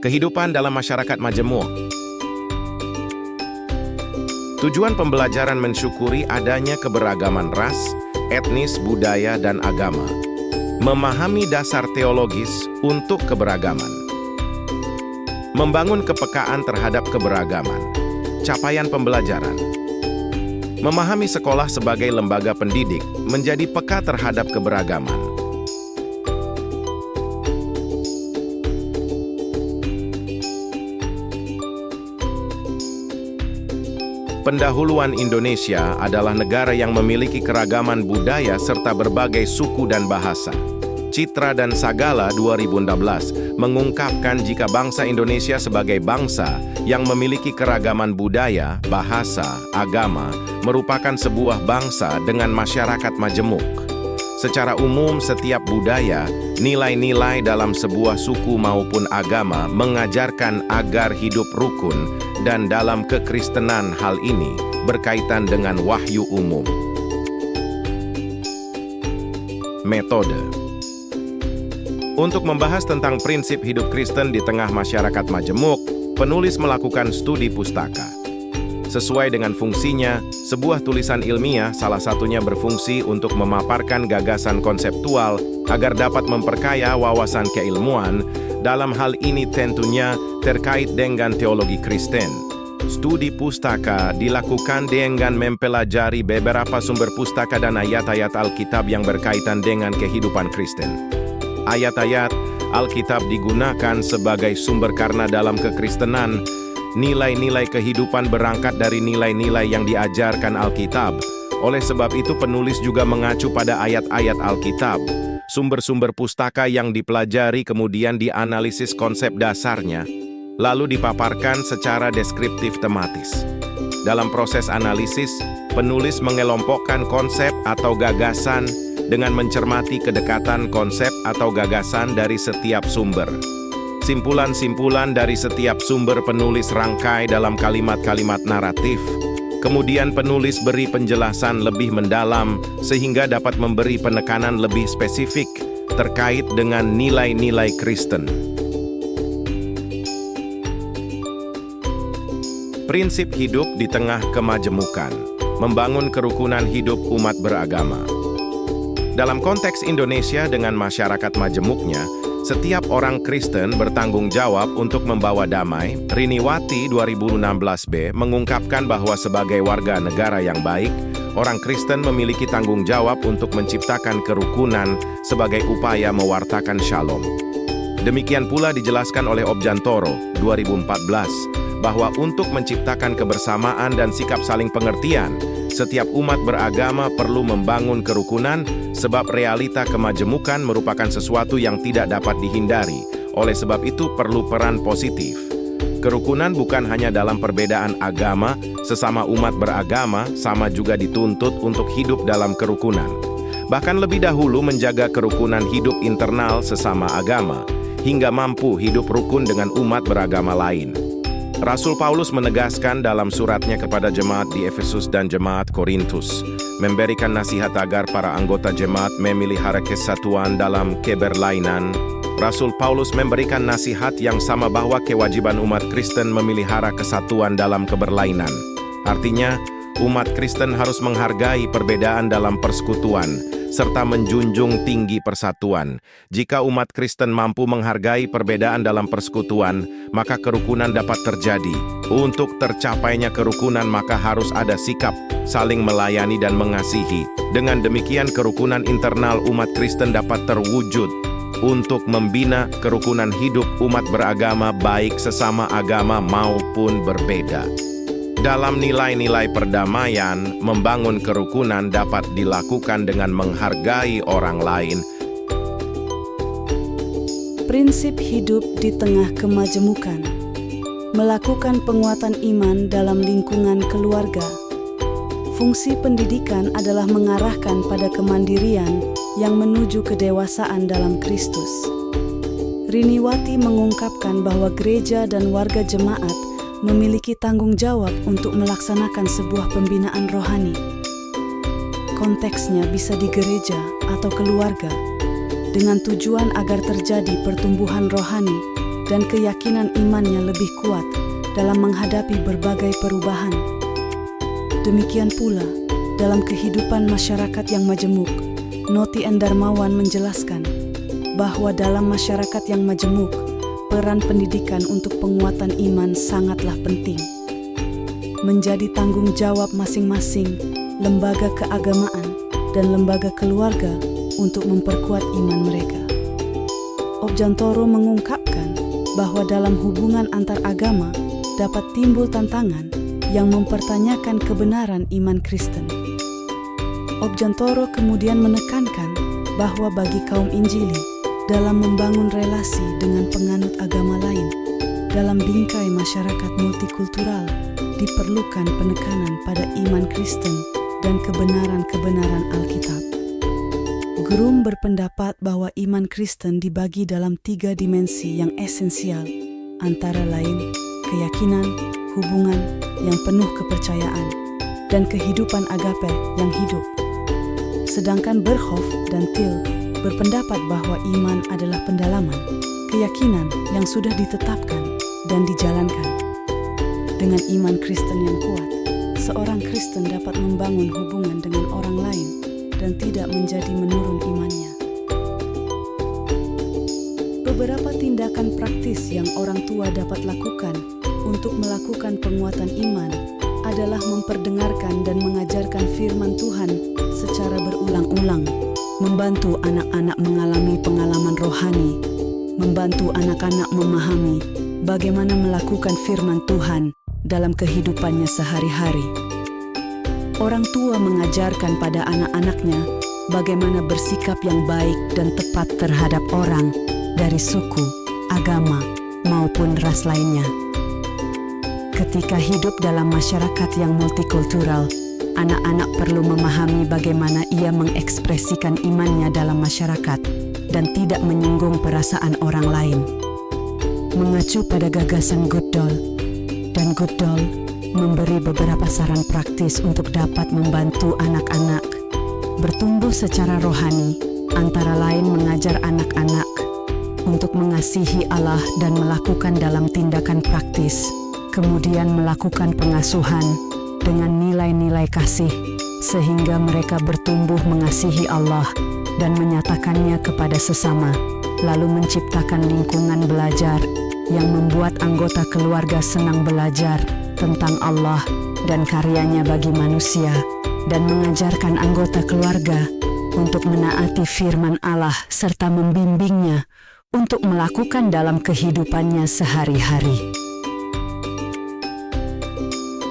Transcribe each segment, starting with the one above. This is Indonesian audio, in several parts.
Kehidupan dalam masyarakat majemuk. Tujuan pembelajaran mensyukuri adanya keberagaman ras, etnis, budaya, dan agama. Memahami dasar teologis untuk keberagaman. Membangun kepekaan terhadap keberagaman. Capaian pembelajaran. Memahami sekolah sebagai lembaga pendidik, menjadi peka terhadap keberagaman. Pendahuluan Indonesia adalah negara yang memiliki keragaman budaya serta berbagai suku dan bahasa. Citra dan Sagala 2016 mengungkapkan jika bangsa Indonesia sebagai bangsa yang memiliki keragaman budaya, bahasa, agama, merupakan sebuah bangsa dengan masyarakat majemuk. Secara umum, setiap budaya, nilai-nilai dalam sebuah suku maupun agama mengajarkan agar hidup rukun, dan dalam kekristenan hal ini berkaitan dengan wahyu umum. Metode. Untuk membahas tentang prinsip hidup Kristen di tengah masyarakat majemuk, penulis melakukan studi pustaka. Sesuai dengan fungsinya, sebuah tulisan ilmiah salah satunya berfungsi untuk memaparkan gagasan konseptual agar dapat memperkaya wawasan keilmuan, dalam hal ini tentunya terkait dengan teologi Kristen. Studi pustaka dilakukan dengan mempelajari beberapa sumber pustaka dan ayat-ayat Alkitab yang berkaitan dengan kehidupan Kristen. Ayat-ayat Alkitab digunakan sebagai sumber karena dalam kekristenan, nilai-nilai kehidupan berangkat dari nilai-nilai yang diajarkan Alkitab. Oleh sebab itu penulis juga mengacu pada ayat-ayat Alkitab. Sumber-sumber pustaka yang dipelajari kemudian dianalisis konsep dasarnya, lalu dipaparkan secara deskriptif tematis. Dalam proses analisis, penulis mengelompokkan konsep atau gagasan dengan mencermati kedekatan konsep atau gagasan dari setiap sumber. Simpulan-simpulan dari setiap sumber penulis rangkai dalam kalimat-kalimat naratif. Kemudian penulis beri penjelasan lebih mendalam sehingga dapat memberi penekanan lebih spesifik terkait dengan nilai-nilai Kristen. Prinsip hidup di tengah kemajemukan. Membangun kerukunan hidup umat beragama. Dalam konteks Indonesia dengan masyarakat majemuknya, setiap orang Kristen bertanggung jawab untuk membawa damai. Riniwati 2016b mengungkapkan bahwa sebagai warga negara yang baik, orang Kristen memiliki tanggung jawab untuk menciptakan kerukunan sebagai upaya mewartakan shalom. Demikian pula dijelaskan oleh Objantoro 2014 bahwa untuk menciptakan kebersamaan dan sikap saling pengertian, setiap umat beragama perlu membangun kerukunan sebab realita kemajemukan merupakan sesuatu yang tidak dapat dihindari. Oleh sebab itu perlu peran positif. Kerukunan bukan hanya dalam perbedaan agama, sesama umat beragama sama juga dituntut untuk hidup dalam kerukunan. Bahkan lebih dahulu menjaga kerukunan hidup internal sesama agama, hingga mampu hidup rukun dengan umat beragama lain. Rasul Paulus menegaskan dalam suratnya kepada jemaat di Efesus dan jemaat Korintus, memberikan nasihat agar para anggota jemaat memelihara kesatuan dalam keberlainan. Rasul Paulus memberikan nasihat yang sama bahwa kewajiban umat Kristen memelihara kesatuan dalam keberlainan. Artinya, umat Kristen harus menghargai perbedaan dalam persekutuan, serta menjunjung tinggi persatuan. Jika umat Kristen mampu menghargai perbedaan dalam persekutuan, maka kerukunan dapat terjadi. Untuk tercapainya kerukunan, maka harus ada sikap saling melayani dan mengasihi. Dengan demikian, kerukunan internal umat Kristen dapat terwujud untuk membina kerukunan hidup umat beragama baik sesama agama maupun berbeda. Dalam nilai-nilai perdamaian, membangun kerukunan dapat dilakukan dengan menghargai orang lain. Prinsip hidup di tengah kemajemukan. Melakukan penguatan iman dalam lingkungan keluarga. Fungsi pendidikan adalah mengarahkan pada kemandirian yang menuju kedewasaan dalam Kristus. Riniwati mengungkapkan bahwa gereja dan warga jemaat memiliki tanggung jawab untuk melaksanakan sebuah pembinaan rohani. Konteksnya bisa di gereja atau keluarga, dengan tujuan agar terjadi pertumbuhan rohani dan keyakinan imannya lebih kuat dalam menghadapi berbagai perubahan. Demikian pula, dalam kehidupan masyarakat yang majemuk, Noti Endarmawan menjelaskan bahwa dalam masyarakat yang majemuk, peran pendidikan untuk penguatan iman sangatlah penting. Menjadi tanggung jawab masing-masing lembaga keagamaan dan lembaga keluarga untuk memperkuat iman mereka. Objantoro mengungkapkan bahwa dalam hubungan antar agama dapat timbul tantangan yang mempertanyakan kebenaran iman Kristen. Objantoro kemudian menekankan bahwa bagi kaum Injili dalam membangun relasi dengan penganut agama lain dalam bingkai masyarakat multikultural diperlukan penekanan pada iman Kristen dan kebenaran-kebenaran Alkitab. Groom berpendapat bahwa iman Kristen dibagi dalam 3 dimensi yang esensial, antara lain keyakinan, hubungan yang penuh kepercayaan, dan kehidupan agape yang hidup. Sedangkan Berhoff dan Till berpendapat bahwa iman adalah pendalaman, keyakinan yang sudah ditetapkan dan dijalankan. Dengan iman Kristen yang kuat, seorang Kristen dapat membangun hubungan dengan orang lain dan tidak menjadi menurun imannya. Beberapa tindakan praktis yang orang tua dapat lakukan untuk melakukan penguatan iman adalah memperdengarkan dan mengajarkan firman Tuhan secara berulang-ulang, membantu anak-anak mengalami pengalaman rohani, membantu anak-anak memahami bagaimana melakukan firman Tuhan dalam kehidupannya sehari-hari. Orang tua mengajarkan pada anak-anaknya bagaimana bersikap yang baik dan tepat terhadap orang dari suku, agama, maupun ras lainnya. Ketika hidup dalam masyarakat yang multikultural, anak-anak perlu memahami bagaimana ia mengekspresikan imannya dalam masyarakat dan tidak menyinggung perasaan orang lain. Mengacu pada gagasan Goodall, dan Goodall memberi beberapa saran praktis untuk dapat membantu anak-anak bertumbuh secara rohani, antara lain mengajar anak-anak untuk mengasihi Allah dan melakukan dalam tindakan praktis, kemudian melakukan pengasuhan dengan nilai-nilai kasih, sehingga mereka bertumbuh mengasihi Allah dan menyatakannya kepada sesama, lalu menciptakan lingkungan belajar yang membuat anggota keluarga senang belajar tentang Allah dan karyanya bagi manusia, dan mengajarkan anggota keluarga untuk menaati firman Allah serta membimbingnya untuk melakukan dalam kehidupannya sehari-hari.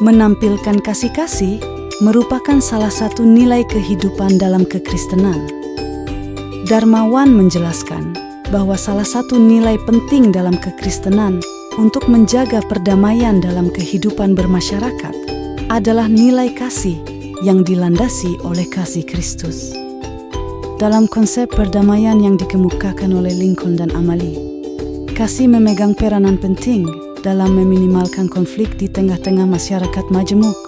Menampilkan kasih-kasih merupakan salah satu nilai kehidupan dalam kekristenan. Darmawan menjelaskan bahwa salah satu nilai penting dalam kekristenan untuk menjaga perdamaian dalam kehidupan bermasyarakat adalah nilai kasih yang dilandasi oleh kasih Kristus. Dalam konsep perdamaian yang dikemukakan oleh Lincoln dan Amalie, kasih memegang peranan penting dalam meminimalkan konflik di tengah-tengah masyarakat majemuk.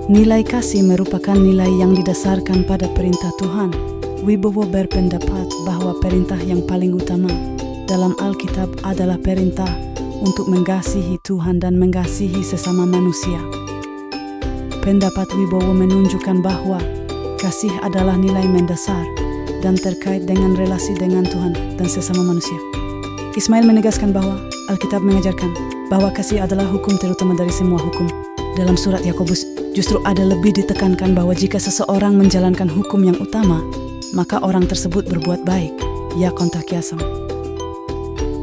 Nilai kasih merupakan nilai yang didasarkan pada perintah Tuhan. Wibowo berpendapat bahwa perintah yang paling utama dalam Alkitab adalah perintah untuk mengasihi Tuhan dan mengasihi sesama manusia. Pendapat Wibowo menunjukkan bahwa kasih adalah nilai mendasar dan terkait dengan relasi dengan Tuhan dan sesama manusia. Ismail menegaskan bahwa Alkitab mengajarkan bahwa kasih adalah hukum terutama dari semua hukum. Dalam surat Yakobus justru ada lebih ditekankan bahwa jika seseorang menjalankan hukum yang utama, maka orang tersebut berbuat baik. Ya kontak yasam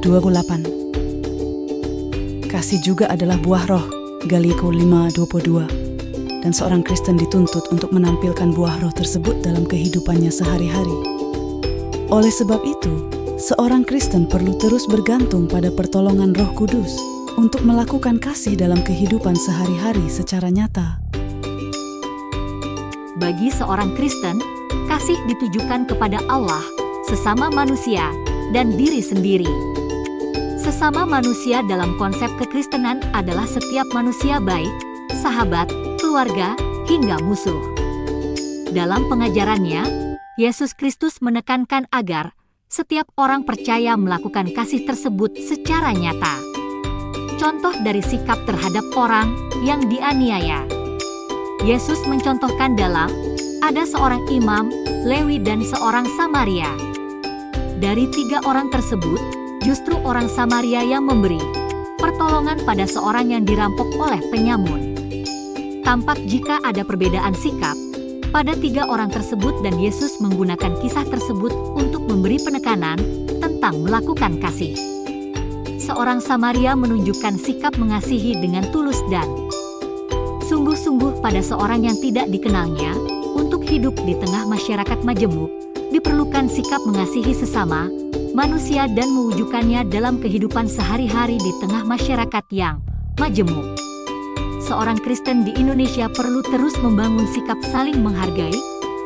28. Kasih juga adalah buah roh, Galiko 5:22. Dan seorang Kristen dituntut untuk menampilkan buah roh tersebut dalam kehidupannya sehari-hari. Oleh sebab itu, seorang Kristen perlu terus bergantung pada pertolongan Roh Kudus untuk melakukan kasih dalam kehidupan sehari-hari secara nyata. Bagi seorang Kristen, kasih ditujukan kepada Allah, sesama manusia, dan diri sendiri. Sesama manusia dalam konsep kekristenan adalah setiap manusia baik, sahabat, keluarga, hingga musuh. Dalam pengajarannya, Yesus Kristus menekankan agar setiap orang percaya melakukan kasih tersebut secara nyata. Contoh dari sikap terhadap orang yang dianiaya. Yesus mencontohkan dalam, ada seorang imam, Lewi dan seorang Samaria. Dari 3 orang tersebut, justru orang Samaria yang memberi pertolongan pada seorang yang dirampok oleh penyamun. Tampak jika ada perbedaan sikap pada 3 orang tersebut dan Yesus menggunakan kisah tersebut untuk memberi penekanan tentang melakukan kasih. Seorang Samaria menunjukkan sikap mengasihi dengan tulus dan sungguh-sungguh pada seorang yang tidak dikenalnya. Untuk hidup di tengah masyarakat majemuk, diperlukan sikap mengasihi sesama manusia dan mewujudkannya dalam kehidupan sehari-hari di tengah masyarakat yang majemuk. Seorang Kristen di Indonesia perlu terus membangun sikap saling menghargai,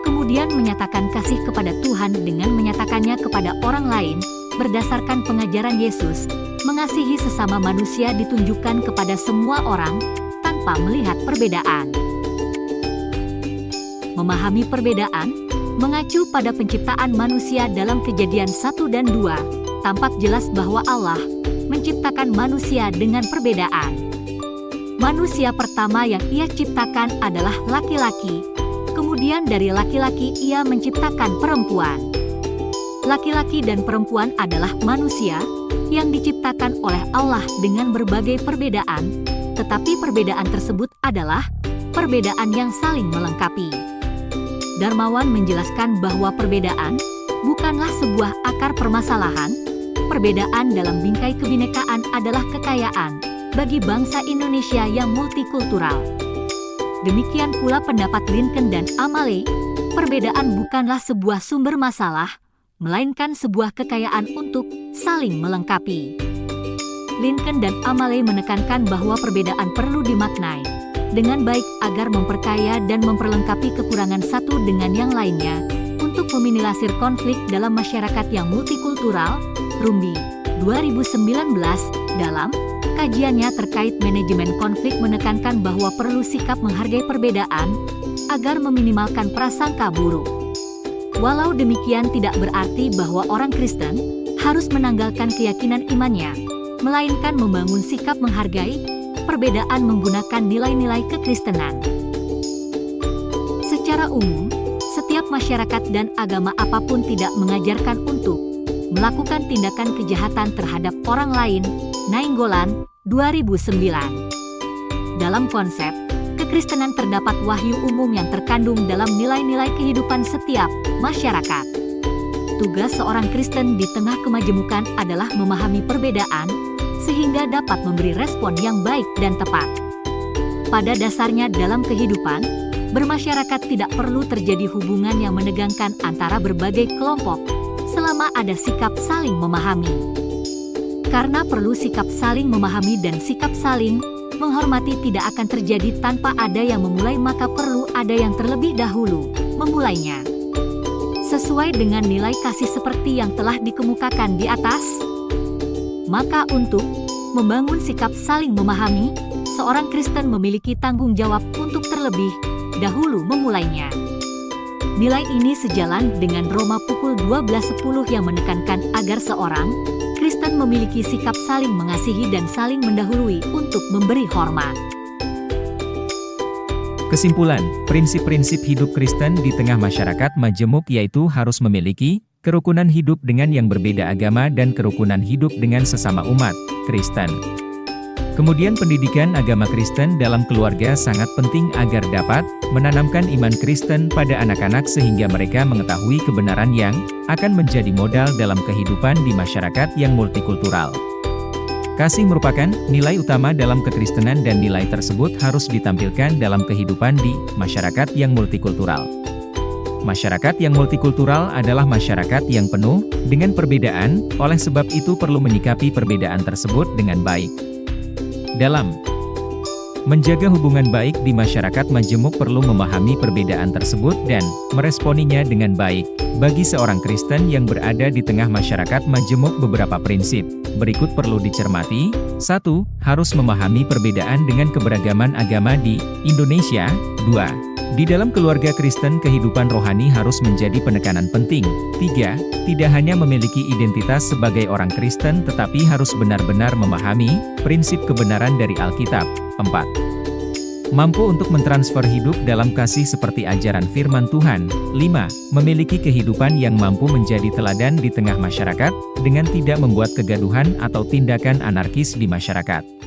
kemudian menyatakan kasih kepada Tuhan dengan menyatakannya kepada orang lain, berdasarkan pengajaran Yesus. Mengasihi sesama manusia ditunjukkan kepada semua orang, tanpa melihat perbedaan. Memahami perbedaan, mengacu pada penciptaan manusia dalam Kejadian 1 dan 2, tampak jelas bahwa Allah menciptakan manusia dengan perbedaan. Manusia pertama yang Ia ciptakan adalah laki-laki, kemudian dari laki-laki Ia menciptakan perempuan. Laki-laki dan perempuan adalah manusia yang diciptakan oleh Allah dengan berbagai perbedaan, tetapi perbedaan tersebut adalah perbedaan yang saling melengkapi. Darmawan menjelaskan bahwa perbedaan bukanlah sebuah akar permasalahan. Perbedaan dalam bingkai kebinekaan adalah kekayaan bagi bangsa Indonesia yang multikultural. Demikian pula pendapat Lincoln dan Amale, perbedaan bukanlah sebuah sumber masalah, melainkan sebuah kekayaan untuk saling melengkapi. Lincoln dan Amale menekankan bahwa perbedaan perlu dimaknai dengan baik agar memperkaya dan memperlengkapi kekurangan satu dengan yang lainnya untuk meminimalisir konflik dalam masyarakat yang multikultural. Rumbi, 2019, dalam kajiannya terkait manajemen konflik menekankan bahwa perlu sikap menghargai perbedaan agar meminimalkan prasangka buruk. Walau demikian tidak berarti bahwa orang Kristen harus menanggalkan keyakinan imannya, melainkan membangun sikap menghargai perbedaan menggunakan nilai-nilai kekristenan. Secara umum, setiap masyarakat dan agama apapun tidak mengajarkan untuk melakukan tindakan kejahatan terhadap orang lain. Nainggolan, 2009. Dalam konsep kekristenan terdapat wahyu umum yang terkandung dalam nilai-nilai kehidupan setiap masyarakat. Tugas seorang Kristen di tengah kemajemukan adalah memahami perbedaan, sehingga dapat memberi respon yang baik dan tepat. Pada dasarnya dalam kehidupan bermasyarakat tidak perlu terjadi hubungan yang menegangkan antara berbagai kelompok, selama ada sikap saling memahami. Karena perlu sikap saling memahami dan sikap saling menghormati tidak akan terjadi tanpa ada yang memulai, maka perlu ada yang terlebih dahulu memulainya. Sesuai dengan nilai kasih seperti yang telah dikemukakan di atas, maka untuk membangun sikap saling memahami, seorang Kristen memiliki tanggung jawab untuk terlebih dahulu memulainya. Nilai ini sejalan dengan Roma pukul 12:10 yang menekankan agar seorang Kristen memiliki sikap saling mengasihi dan saling mendahului untuk memberi hormat. Kesimpulan, prinsip-prinsip hidup Kristen di tengah masyarakat majemuk yaitu harus memiliki kerukunan hidup dengan yang berbeda agama dan kerukunan hidup dengan sesama umat Kristen. Kemudian pendidikan agama Kristen dalam keluarga sangat penting agar dapat menanamkan iman Kristen pada anak-anak sehingga mereka mengetahui kebenaran yang akan menjadi modal dalam kehidupan di masyarakat yang multikultural. Kasih merupakan nilai utama dalam kekristenan dan nilai tersebut harus ditampilkan dalam kehidupan di masyarakat yang multikultural. Masyarakat yang multikultural adalah masyarakat yang penuh dengan perbedaan, oleh sebab itu perlu menyikapi perbedaan tersebut dengan baik. Dalam menjaga hubungan baik di masyarakat majemuk perlu memahami perbedaan tersebut dan meresponinya dengan baik. Bagi seorang Kristen yang berada di tengah masyarakat majemuk beberapa prinsip berikut perlu dicermati. 1. Harus memahami perbedaan dengan keberagaman agama di Indonesia. 2. Di dalam keluarga Kristen, kehidupan rohani harus menjadi penekanan penting. 3. Tidak hanya memiliki identitas sebagai orang Kristen tetapi harus benar-benar memahami prinsip kebenaran dari Alkitab. 4. Mampu untuk mentransfer hidup dalam kasih seperti ajaran firman Tuhan. 5. Memiliki kehidupan yang mampu menjadi teladan di tengah masyarakat, dengan tidak membuat kegaduhan atau tindakan anarkis di masyarakat.